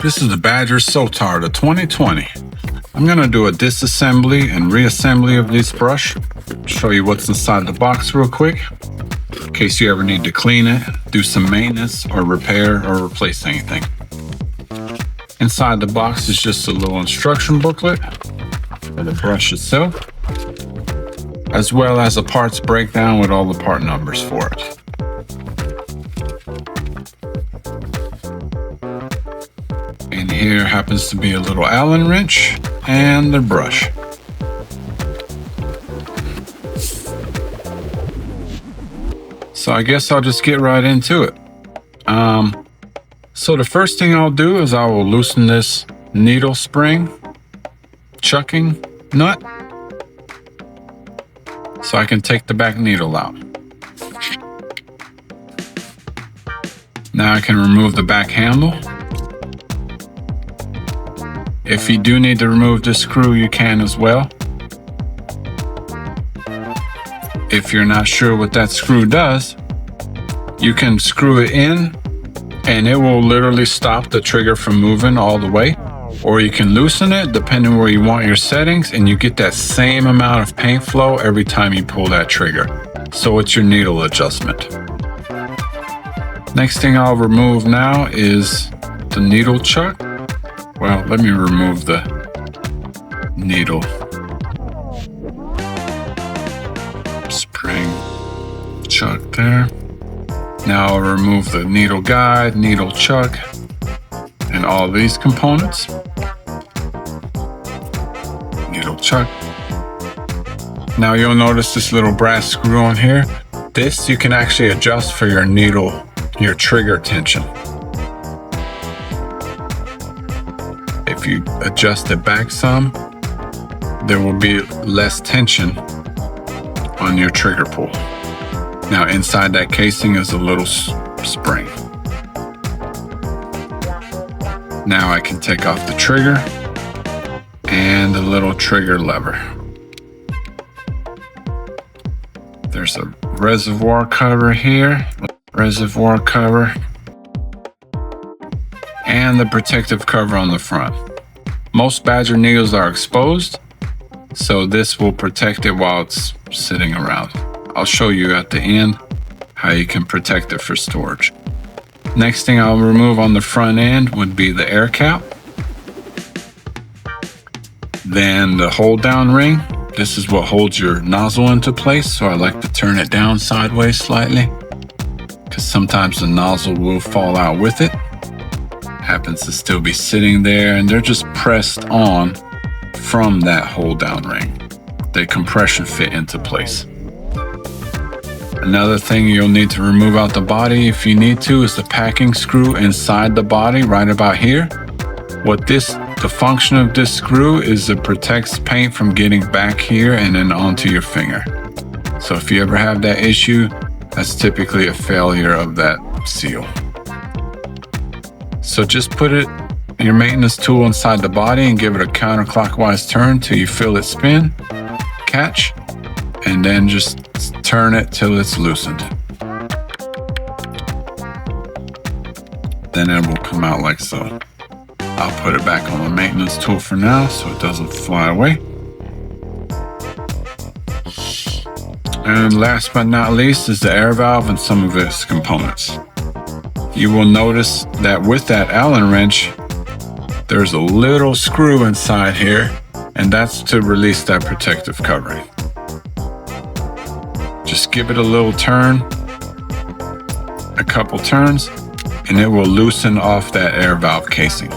This is the Badger Sotar, the 2020. I'm gonna do a disassembly and reassembly of this brush. Show you what's inside the box real quick, in case you ever need to clean it, do some maintenance, or repair or replace anything. Inside the box is just a little instruction booklet for the brush itself, as well as a parts breakdown with all the part numbers for it. And here happens to be a little Allen wrench and the brush. So I guess I'll just get right into it. So the first thing I'll do is I will loosen this needle spring chucking nut so I can take the back needle out. Now I can remove the back handle. If you do need to remove this screw, you can as well. If you're not sure what that screw does, you can screw it in and it will literally stop the trigger from moving all the way. Or you can loosen it depending where you want your settings, and you get that same amount of paint flow every time you pull that trigger. So it's your needle adjustment. Next thing I'll remove now is the needle chuck. Well, let me remove the needle spring chuck there. Now I'll remove the needle guide, needle chuck, and all these components. Needle chuck. Now you'll notice this little brass screw on here. This you can actually adjust for your needle, your trigger tension. If you adjust it back some, there will be less tension on your trigger pull. Now inside that casing is a little spring. Now I can take off the trigger and the little trigger lever. There's a reservoir cover here, reservoir cover, and the protective cover on the front. Most Badger needles are exposed, so this will protect it while it's sitting around. I'll show you at the end how you can protect it for storage. Next thing I'll remove on the front end would be the air cap. Then the hold down ring. This is what holds your nozzle into place, so I like to turn it down sideways slightly, because sometimes the nozzle will fall out with it. Happens to still be sitting there, and they're just pressed on from that hold down ring. They compression fit into place. Another thing you'll need to remove out the body if you need to is the packing screw inside the body right about here. The function of this screw is it protects paint from getting back here and then onto your finger. So if you ever have that issue, that's typically a failure of that seal. So just put your maintenance tool inside the body and give it a counterclockwise turn till you feel it spin, catch, and then just turn it till it's loosened. Then it will come out like so. I'll put it back on the maintenance tool for now so it doesn't fly away. And last but not least is the air valve and some of its components. You will notice that with that Allen wrench, there's a little screw inside here, and that's to release that protective covering. Just give it a little turn, a couple turns, and it will loosen off that air valve casing.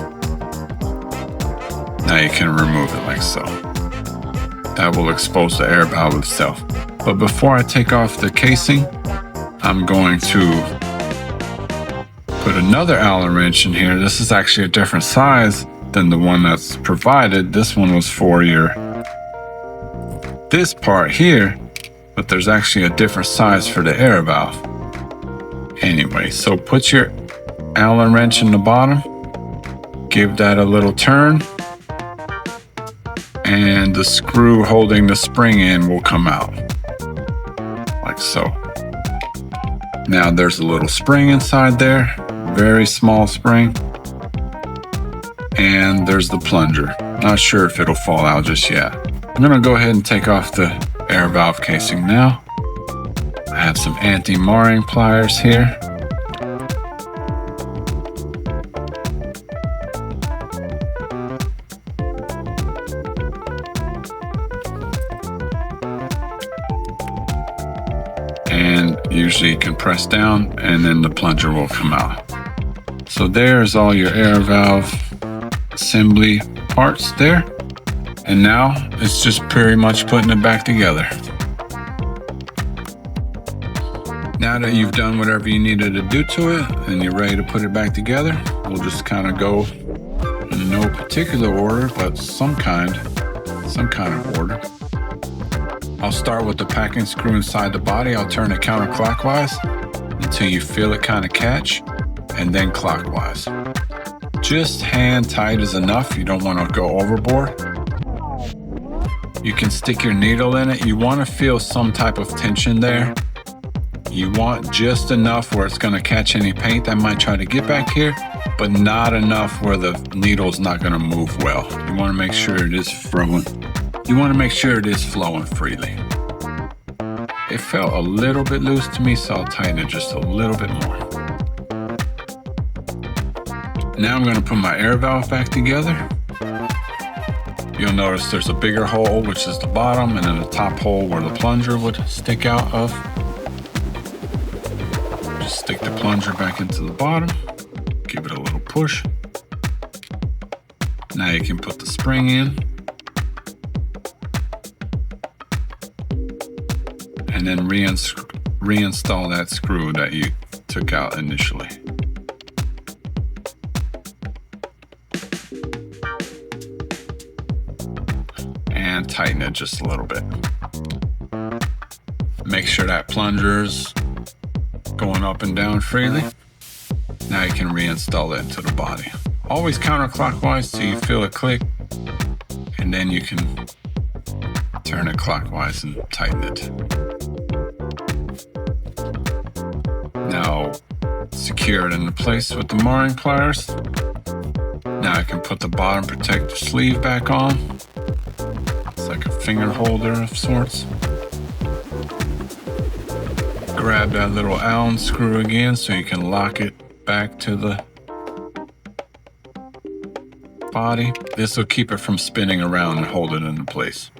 Now you can remove it like so. That will expose the air valve itself. But before I take off the casing, I'm going to put another Allen wrench in here. This is actually a different size than the one that's provided. This one was for this part here, but there's actually a different size for the air valve. Anyway, so put your Allen wrench in the bottom, give that a little turn, and the screw holding the spring in will come out, like so. Now there's a little spring inside there, very small spring. And there's the plunger. Not sure if it'll fall out just yet. I'm gonna go ahead and take off the air valve casing now. I have some anti-marring pliers here. And usually you can press down and then the plunger will come out. So there's all your air valve assembly parts there. And now it's just pretty much putting it back together. Now that you've done whatever you needed to do to it and you're ready to put it back together, we'll just kind of go in no particular order, but some kind of order. I'll start with the packing screw inside the body. I'll turn it counterclockwise until you feel it kind of catch, and then clockwise. Just hand tight is enough. You don't want to go overboard. You can stick your needle in it. You want to feel some type of tension there. You want just enough where it's going to catch any paint that might try to get back here, but not enough where the needle's not going to move well. You want to make sure it is flowing. You want to make sure it is flowing freely. It felt a little bit loose to me, so I'll tighten it just a little bit more. Now I'm going to put my air valve back together. You'll notice there's a bigger hole, which is the bottom, and then the top hole where the plunger would stick out of. Just stick the plunger back into the bottom, give it a little push. Now you can put the spring in. And then reinstall that screw that you took out initially. And tighten it just a little bit. Make sure that plunger's going up and down freely. Now you can reinstall it into the body. Always counterclockwise till you feel it click, and then you can turn it clockwise and tighten it. Now secure it into place with the marring pliers. Now I can put the bottom protective sleeve back on. It's like a finger holder of sorts. Grab that little Allen screw again so you can lock it back to the body. This will keep it from spinning around and hold it into place.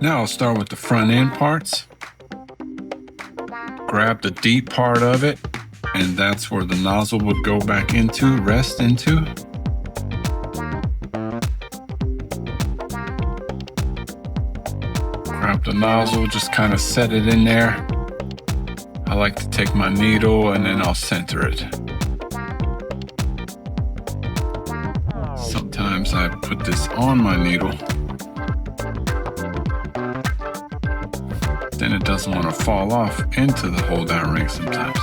Now I'll start with the front end parts. Grab the deep part of it, and that's where the nozzle would go back into, rest into. Grab the nozzle, just kind of set it in there. I like to take my needle and then I'll center it. Sometimes I put this on my needle. Then it doesn't want to fall off into the hold down ring sometimes.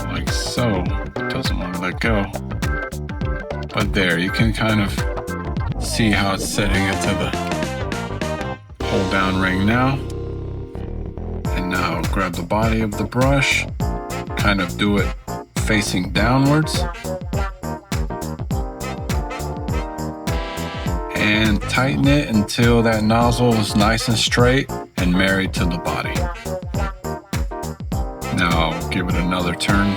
Like so, it doesn't want to let go. But there, you can kind of see how it's setting it to the hold down ring now. And now grab the body of the brush, kind of do it facing downwards. And tighten it until that nozzle is nice and straight and married to the body. Now I'll give it another turn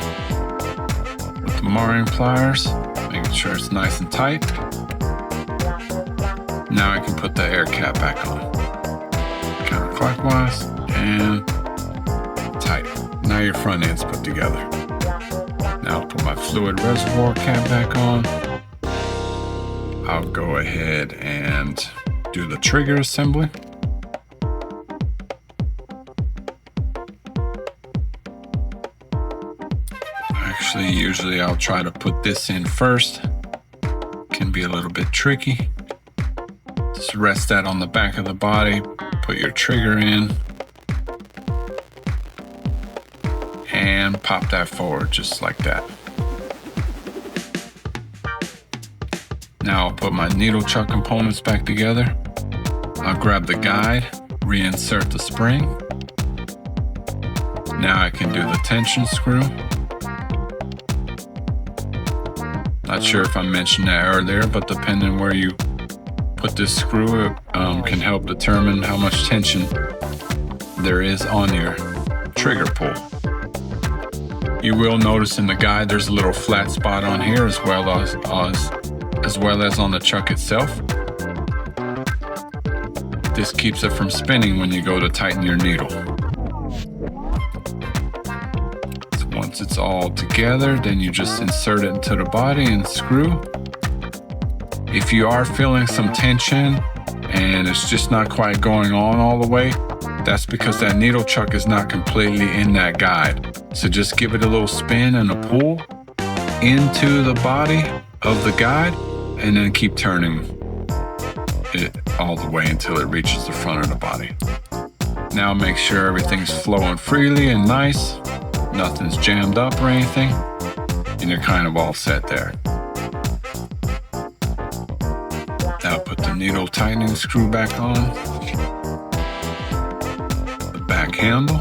with the marring pliers, making sure it's nice and tight. Now I can put the air cap back on. Counterclockwise and tight. Now your front end's put together. Now I'll put my fluid reservoir cap back on. I'll go ahead and do the trigger assembly. Actually, usually I'll try to put this in first. Can be a little bit tricky. Just rest that on the back of the body, put your trigger in, and pop that forward just like that. Now I'll put my needle chuck components back together. I'll grab the guide, reinsert the spring. Now I can do the tension screw. Not sure if I mentioned that earlier, but depending where you put this screw, it can help determine how much tension there is on your trigger pull. You will notice in the guide there's a little flat spot on here as well as on the chuck itself. This keeps it from spinning when you go to tighten your needle. So once it's all together, then you just insert it into the body and screw. If you are feeling some tension and it's just not quite going on all the way, that's because that needle chuck is not completely in that guide. So just give it a little spin and a pull into the body of the guide, and then keep turning it all the way until it reaches the front of the body. Now make sure everything's flowing freely and nice, nothing's jammed up or anything, and you're kind of all set there. Now put the needle tightening screw back on, the back handle.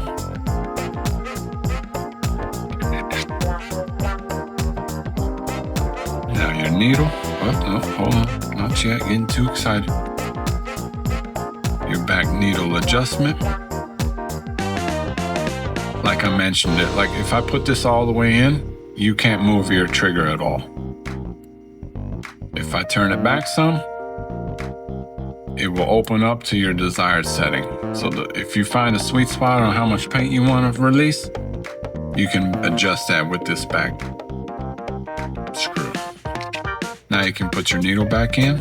Now your needle. Oh, no, hold on, not yet, getting too excited. Your back needle adjustment. Like I mentioned it, like if I put this all the way in, you can't move your trigger at all. If I turn it back some, it will open up to your desired setting. So if you find a sweet spot on how much paint you want to release, you can adjust that with this back screw. Now you can put your needle back in.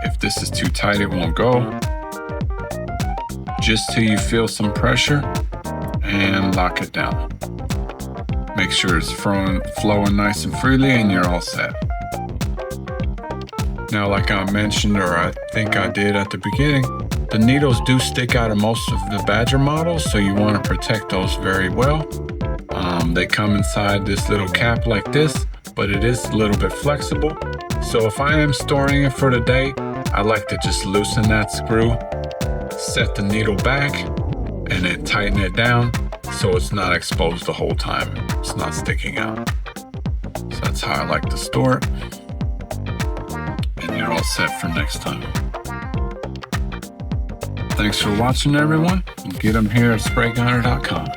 If this is too tight, it won't go. Just till you feel some pressure and lock it down. Make sure it's flowing nice and freely and you're all set. Now, like I mentioned, or I think I did at the beginning, the needles do stick out of most of the Badger models, so you want to protect those very well. They come inside this little cap like this, but it is a little bit flexible. So if I am storing it for the day, I like to just loosen that screw, set the needle back, and then tighten it down so it's not exposed the whole time. It's not sticking out. So that's how I like to store it. And you're all set for next time. Thanks for watching, everyone. Get them here at spraygunner.com.